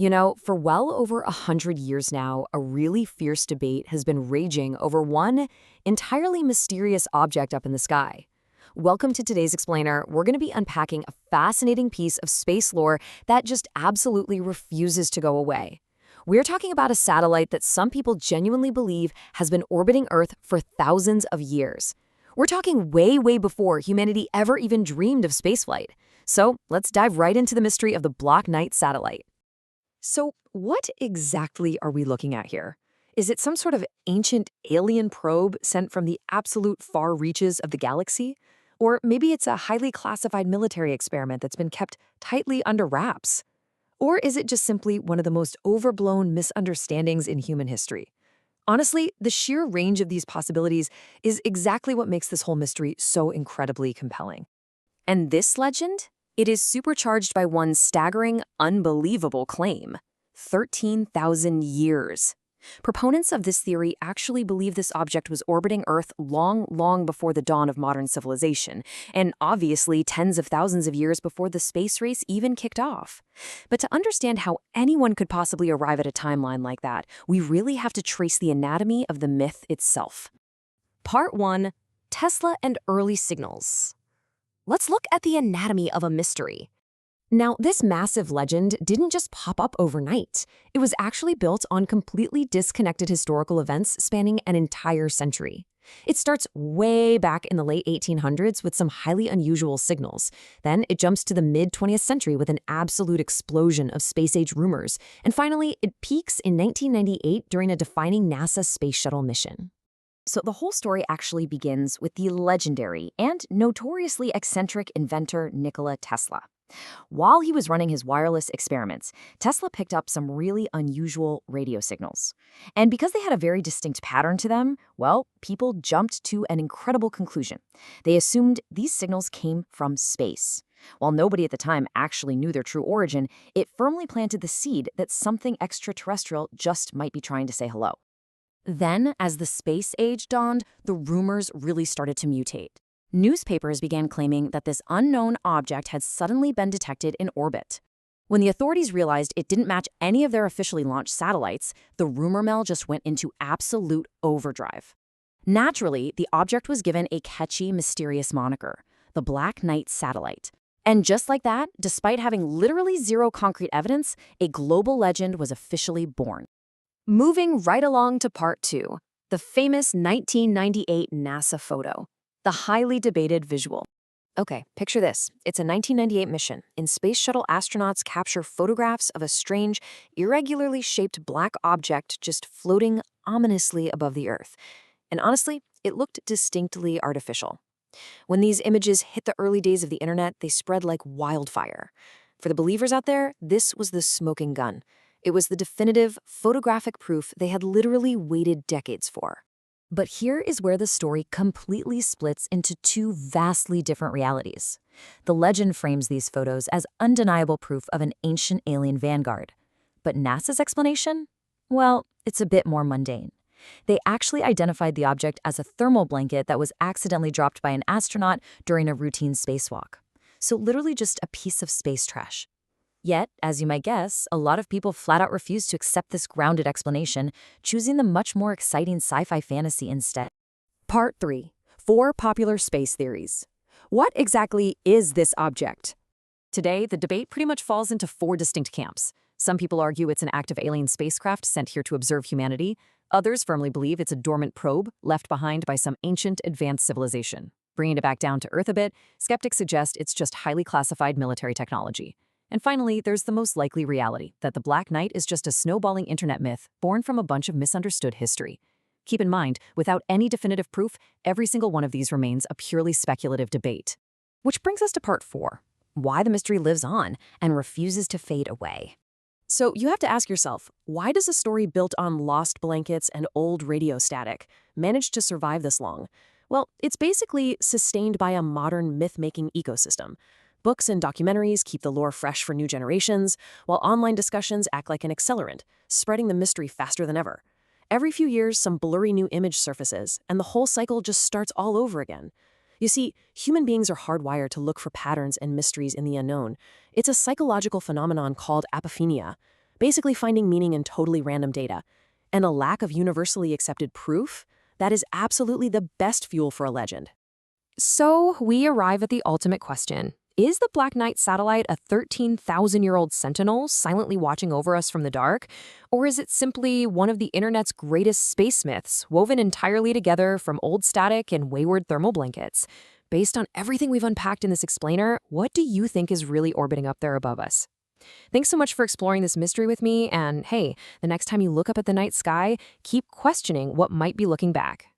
For well over 100 years now, a really fierce debate has been raging over one entirely mysterious object up in the sky. Welcome to today's Explainer. We're going to be unpacking a fascinating piece of space lore that just absolutely refuses to go away. We're talking about a satellite that some people genuinely believe has been orbiting Earth for thousands of years. We're talking way, way before humanity ever even dreamed of spaceflight. So let's dive right into the mystery of the Black Knight satellite. So, what exactly are we looking at here? Is it some sort of ancient alien probe sent from the absolute far reaches of the galaxy? Or maybe it's a highly classified military experiment that's been kept tightly under wraps? Or is it just simply one of the most overblown misunderstandings in human history? Honestly, the sheer range of these possibilities is exactly what makes this whole mystery so incredibly compelling. And this legend? It is supercharged by one staggering, unbelievable claim: 13,000 years. Proponents of this theory actually believe this object was orbiting Earth long, long before the dawn of modern civilization, and obviously tens of thousands of years before the space race even kicked off. But to understand how anyone could possibly arrive at a timeline like that, we really have to trace the anatomy of the myth itself. Part 1. Tesla and early signals. Let's look at the anatomy of a mystery. Now, this massive legend didn't just pop up overnight. It was actually built on completely disconnected historical events spanning an entire century. It starts way back in the late 1800s with some highly unusual signals. Then it jumps to the mid-20th century with an absolute explosion of space-age rumors. And finally, it peaks in 1998 during a defining NASA space shuttle mission. So the whole story actually begins with the legendary and notoriously eccentric inventor Nikola Tesla. While he was running his wireless experiments, Tesla picked up some really unusual radio signals. And because they had a very distinct pattern to them, well, people jumped to an incredible conclusion. They assumed these signals came from space. While nobody at the time actually knew their true origin, it firmly planted the seed that something extraterrestrial just might be trying to say hello. Then, as the space age dawned, the rumors really started to mutate. Newspapers began claiming that this unknown object had suddenly been detected in orbit. When the authorities realized it didn't match any of their officially launched satellites, the rumor mill just went into absolute overdrive. Naturally, the object was given a catchy, mysterious moniker: the Black Knight satellite. And just like that, despite having literally zero concrete evidence, a global legend was officially born. Moving right along to Part 2, the famous 1998 NASA photo, the highly debated visual. Okay, picture this. It's a 1998 mission. In space shuttle, astronauts capture photographs of a strange, irregularly shaped black object just floating ominously above the Earth. And honestly, it looked distinctly artificial. When these images hit the early days of the internet, they spread like wildfire. For the believers out there, this was the smoking gun. It was the definitive, photographic proof they had literally waited decades for. But here is where the story completely splits into two vastly different realities. The legend frames these photos as undeniable proof of an ancient alien vanguard. But NASA's explanation? Well, it's a bit more mundane. They actually identified the object as a thermal blanket that was accidentally dropped by an astronaut during a routine spacewalk. So literally just a piece of space trash. Yet, as you might guess, a lot of people flat out refuse to accept this grounded explanation, choosing the much more exciting sci-fi fantasy instead. Part 3. 4 popular space theories. What exactly is this object? Today, the debate pretty much falls into 4 distinct camps. Some people argue it's an active alien spacecraft sent here to observe humanity. Others firmly believe it's a dormant probe left behind by some ancient advanced civilization. Bringing it back down to Earth a bit, skeptics suggest it's just highly classified military technology. And finally, there's the most likely reality, that the Black Knight is just a snowballing internet myth born from a bunch of misunderstood history. Keep in mind, without any definitive proof, every single one of these remains a purely speculative debate. Which brings us to Part 4, why the mystery lives on and refuses to fade away. So you have to ask yourself, why does a story built on lost blankets and old radio static manage to survive this long? Well, it's basically sustained by a modern myth-making ecosystem. Books and documentaries keep the lore fresh for new generations, while online discussions act like an accelerant, spreading the mystery faster than ever. Every few years, some blurry new image surfaces, and the whole cycle just starts all over again. You see, human beings are hardwired to look for patterns and mysteries in the unknown. It's a psychological phenomenon called apophenia. basically finding meaning in totally random data. And a lack of universally accepted proof, that is absolutely the best fuel for a legend. So we arrive at the ultimate question. Is the Black Knight satellite a 13,000-year-old sentinel silently watching over us from the dark? Or is it simply one of the internet's greatest space myths, woven entirely together from old static and wayward thermal blankets? Based on everything we've unpacked in this explainer, what do you think is really orbiting up there above us? Thanks so much for exploring this mystery with me, and hey, the next time you look up at the night sky, keep questioning what might be looking back.